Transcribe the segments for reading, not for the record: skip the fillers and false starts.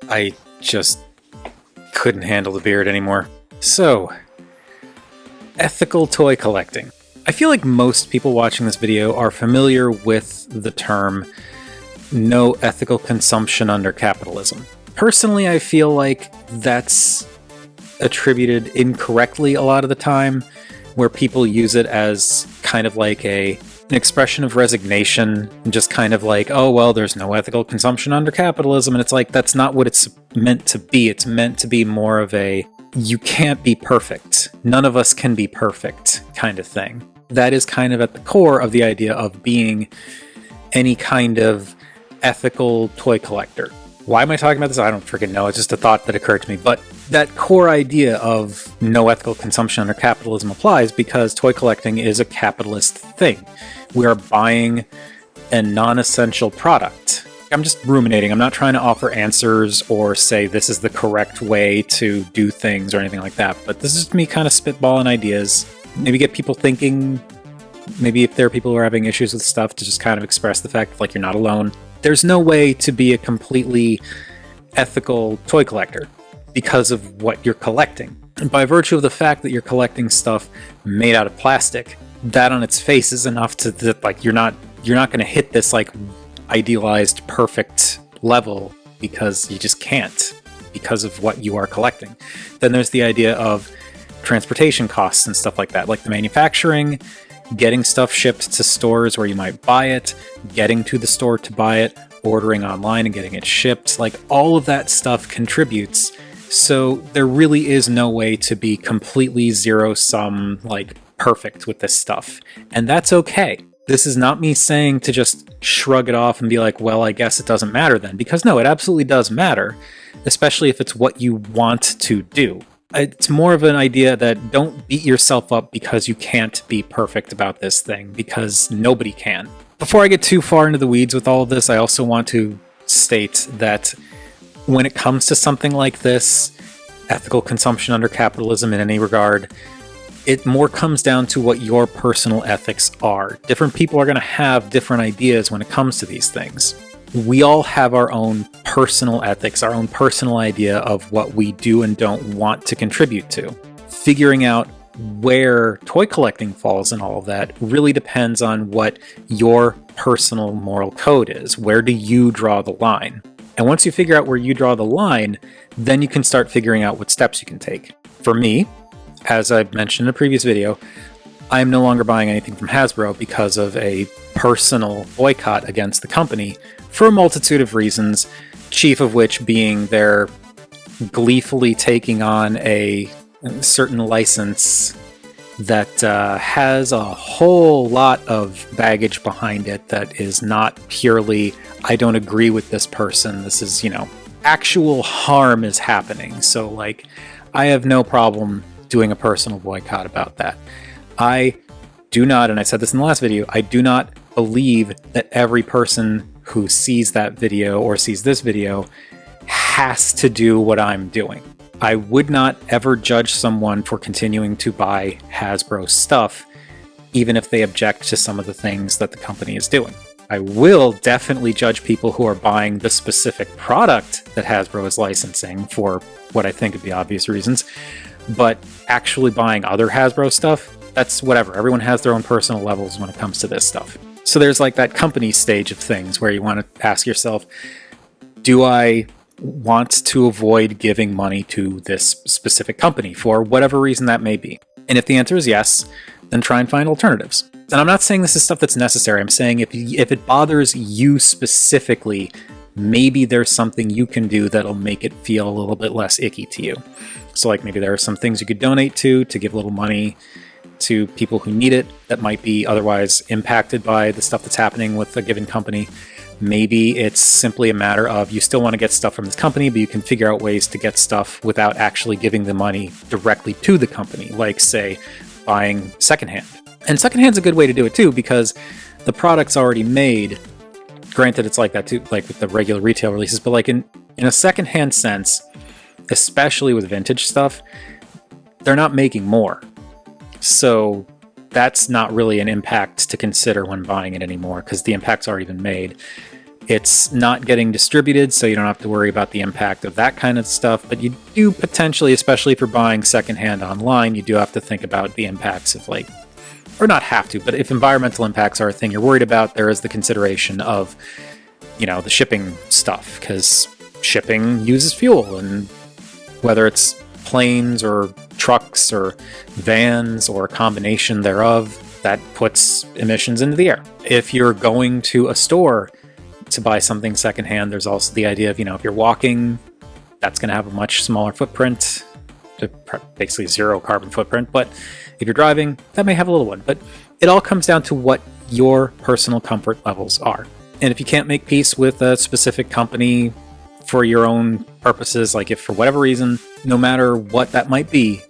I just couldn't handle the beard anymore. So, ethical toy collecting. I feel like most people watching this video are familiar with the term no ethical consumption under capitalism. Personally, I feel like that's attributed incorrectly a lot of the time, where people use it as kind of like an expression of resignation, and just kind of like, oh, well, there's no ethical consumption under capitalism. And it's like, that's not what it's meant to be. It's meant to be more of a, you can't be perfect. None of us can be perfect kind of thing. That is kind of at the core of the idea of being any kind of ethical toy collector. Why am I talking about this? I don't freaking know. It's just a thought that occurred to me. But that core idea of no ethical consumption under capitalism applies because toy collecting is a capitalist thing. We are buying a non-essential product. I'm just ruminating. I'm not trying to offer answers or say this is the correct way to do things or anything like that. But this is me kind of spitballing ideas. Maybe get people thinking. Maybe if there are people who are having issues with stuff, to just kind of express the fact like you're not alone. There's no way to be a completely ethical toy collector because of what you're collecting. And by virtue of the fact that you're collecting stuff made out of plastic, that on its face is enough to like you're not going to hit this like idealized perfect level because you just can't because of what you are collecting. Then there's the idea of transportation costs and stuff like that, like the manufacturing, getting stuff shipped to stores where you might buy it, getting to the store to buy it, ordering online and getting it shipped, like all of that stuff contributes. So there really is no way to be completely zero-sum, like perfect with this stuff. And that's okay. This is not me saying to just shrug it off and be like, well, I guess it doesn't matter then. Because no, it absolutely does matter, especially if it's what you want to do. It's more of an idea that don't beat yourself up because you can't be perfect about this thing, because nobody can. Before I get too far into the weeds with all of this, I also want to state that when it comes to something like this, ethical consumption under capitalism in any regard, it more comes down to what your personal ethics are. Different people are going to have different ideas when it comes to these things. We all have our own personal ethics, our own personal idea of what we do and don't want to contribute to. Figuring out where toy collecting falls in all of that really depends on what your personal moral code is. Where do you draw the line? And once you figure out where you draw the line, then you can start figuring out what steps you can take. For me, as I've mentioned in a previous video, I am no longer buying anything from Hasbro because of a personal boycott against the company for a multitude of reasons, chief of which being they're gleefully taking on a certain license that has a whole lot of baggage behind it that is not purely, I don't agree with this person, this is, actual harm is happening. So, like, I have no problem doing a personal boycott about that. I do not, and I said this in the last video, I do not believe that every person who sees that video or sees this video has to do what I'm doing. I would not ever judge someone for continuing to buy Hasbro stuff, even if they object to some of the things that the company is doing. I will definitely judge people who are buying the specific product that Hasbro is licensing for what I think would be obvious reasons, but actually buying other Hasbro stuff, that's whatever. Everyone has their own personal levels when it comes to this stuff. So there's like that company stage of things where you want to ask yourself, do I want to avoid giving money to this specific company for whatever reason that may be? And if the answer is yes, then try and find alternatives. And I'm not saying this is stuff that's necessary. I'm saying if it bothers you specifically, maybe there's something you can do that'll make it feel a little bit less icky to you. So like maybe there are some things you could donate to give a little money to people who need it that might be otherwise impacted by the stuff that's happening with a given company. Maybe it's simply a matter of you still want to get stuff from this company, but you can figure out ways to get stuff without actually giving the money directly to the company, like, say, buying secondhand. And secondhand's a good way to do it too, because the product's already made. Granted, it's like that too, like with the regular retail releases, but like in a secondhand sense, especially with vintage stuff, they're not making more. So that's not really an impact to consider when buying it anymore, because the impact's already been made. It's not getting distributed, so you don't have to worry about the impact of that kind of stuff, but you do potentially, especially if you're buying secondhand online, you do have to think about the impacts of like, or not have to, but if environmental impacts are a thing you're worried about, there is the consideration of, you know, the shipping stuff, because shipping uses fuel, and whether it's planes or trucks or vans or a combination thereof, that puts emissions into the air. If you're going to a store to buy something secondhand, there's also the idea of, you know, if you're walking, that's going to have a much smaller footprint, basically zero carbon footprint. But if you're driving, that may have a little one. But it all comes down to what your personal comfort levels are. And if you can't make peace with a specific company for your own purposes, like if for whatever reason, no matter what that might be,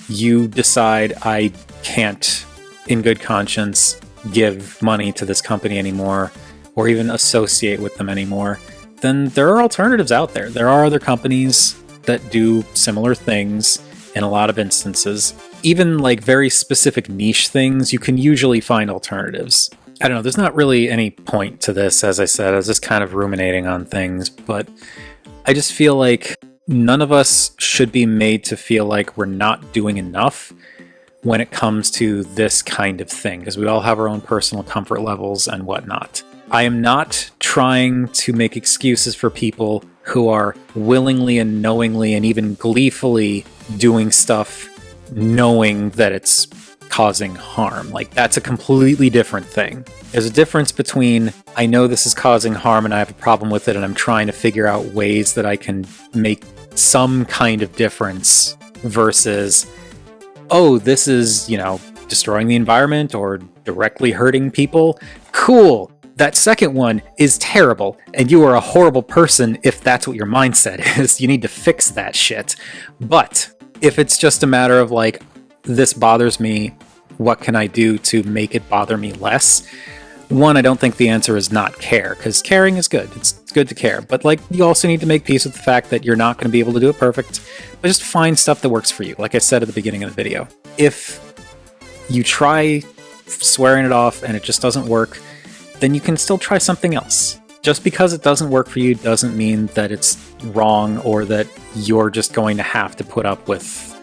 you decide I can't, in good conscience, give money to this company anymore, or even associate with them anymore, then there are alternatives out there. There are other companies that do similar things in a lot of instances. Even like very specific niche things, you can usually find alternatives. I don't know, there's not really any point to this, as I said. I was just kind of ruminating on things, but I just feel like none of us should be made to feel like we're not doing enough when it comes to this kind of thing, because we all have our own personal comfort levels and whatnot. I am not trying to make excuses for people who are willingly and knowingly and even gleefully doing stuff knowing that it's causing harm. Like, that's a completely different thing. There's a difference between, I know this is causing harm and I have a problem with it and I'm trying to figure out ways that I can make some kind of difference, versus, oh, this is, you know, destroying the environment or directly hurting people. Cool. That second one is terrible, and you are a horrible person if that's what your mindset is. You need to fix that shit. But if it's just a matter of like, this bothers me, what can I do to make it bother me less? One, I don't think the answer is not care, because caring is good. It's good to care. But like, you also need to make peace with the fact that you're not going to be able to do it perfect, but just find stuff that works for you. Like I said at the beginning of the video, if you try swearing it off and it just doesn't work, then you can still try something else. Just because it doesn't work for you doesn't mean that it's wrong, or that you're just going to have to put up with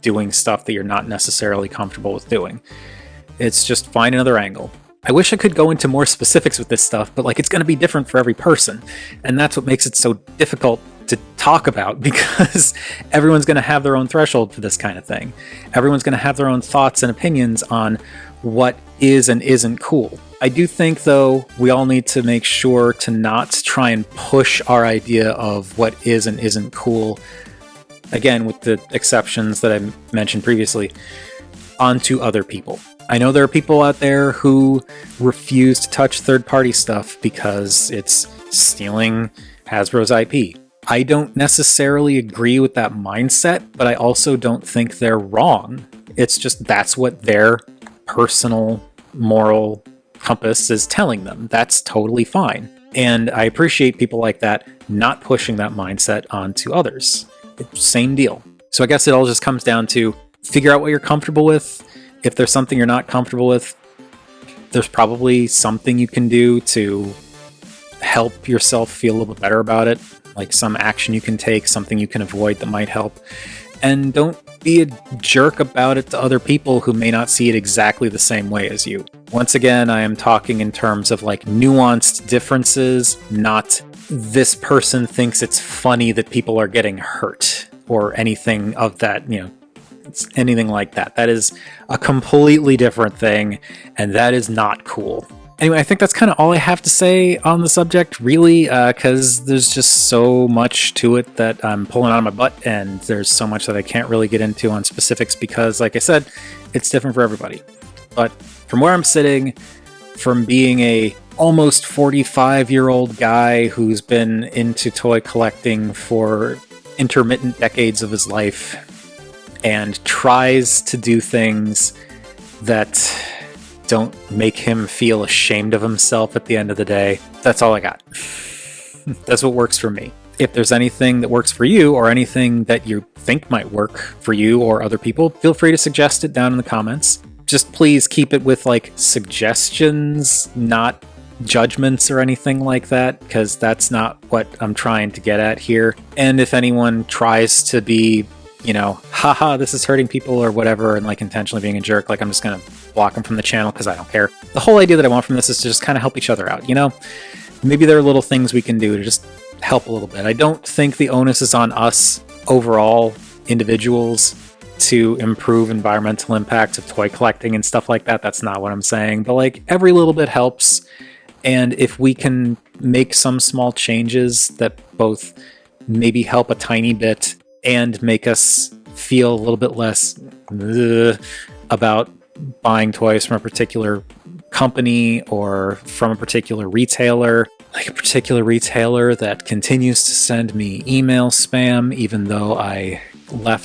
doing stuff that you're not necessarily comfortable with doing. It's just find another angle. I wish I could go into more specifics with this stuff, but like, it's going to be different for every person. And that's what makes it so difficult to talk about, because everyone's going to have their own threshold for this kind of thing. Everyone's going to have their own thoughts and opinions on what is and isn't cool. I do think, though, we all need to make sure to not try and push our idea of what is and isn't cool, again, with the exceptions that I mentioned previously, onto other people. I know there are people out there who refuse to touch third-party stuff because it's stealing Hasbro's IP. I don't necessarily agree with that mindset, but I also don't think they're wrong. It's just that's what their personal moral compass is telling them. That's totally fine. And I appreciate people like that not pushing that mindset onto others. Same deal. So I guess it all just comes down to figure out what you're comfortable with. If there's something you're not comfortable with, there's probably something you can do to help yourself feel a little bit better about it. Like some action you can take, something you can avoid that might help. And don't be a jerk about it to other people who may not see it exactly the same way as you. Once again, I am talking in terms of like nuanced differences, not this person thinks it's funny that people are getting hurt or anything of that, you know, anything like that. That is a completely different thing, and that is not cool. Anyway, I think that's kind of all I have to say on the subject, really, because there's just so much to it that I'm pulling out of my butt, and there's so much that I can't really get into on specifics because, like I said, it's different for everybody. But from where I'm sitting, from being a almost 45-year-old guy who's been into toy collecting for intermittent decades of his life and tries to do things that don't make him feel ashamed of himself at the end of the day, that's all I got. That's what works for me. If there's anything that works for you, or anything that you think might work for you or other people, feel free to suggest it down in the comments. Just please keep it with like suggestions, not judgments or anything like that, because that's not what I'm trying to get at here. And if anyone tries to be, you know, haha, this is hurting people or whatever, and like intentionally being a jerk, like I'm just gonna block them from the channel because I don't care. The whole idea that I want from this is to just kind of help each other out, you know? Maybe there are little things we can do to just help a little bit. I don't think the onus is on us overall, individuals, to improve environmental impact of toy collecting and stuff like that. That's not what I'm saying, but like every little bit helps. And if we can make some small changes that both maybe help a tiny bit and make us feel a little bit less about buying toys from a particular company or from a particular retailer, like a particular retailer that continues to send me email spam, even though I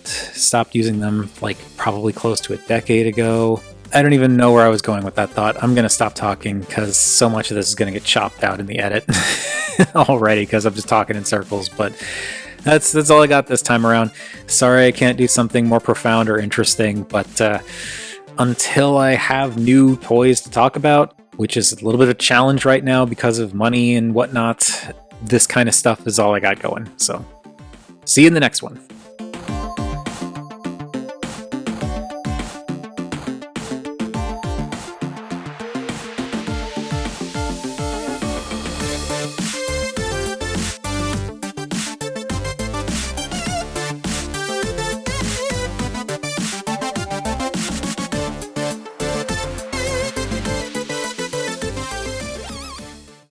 stopped using them like probably close to a decade ago. I don't even know where I was going with that thought. I'm going to stop talking because so much of this is going to get chopped out in the edit already because I'm just talking in circles, but that's all I got this time around. Sorry I can't do something more profound or interesting, but until I have new toys to talk about, which is a little bit of a challenge right now because of money and whatnot, this kind of stuff is all I got going. So see you in the next one.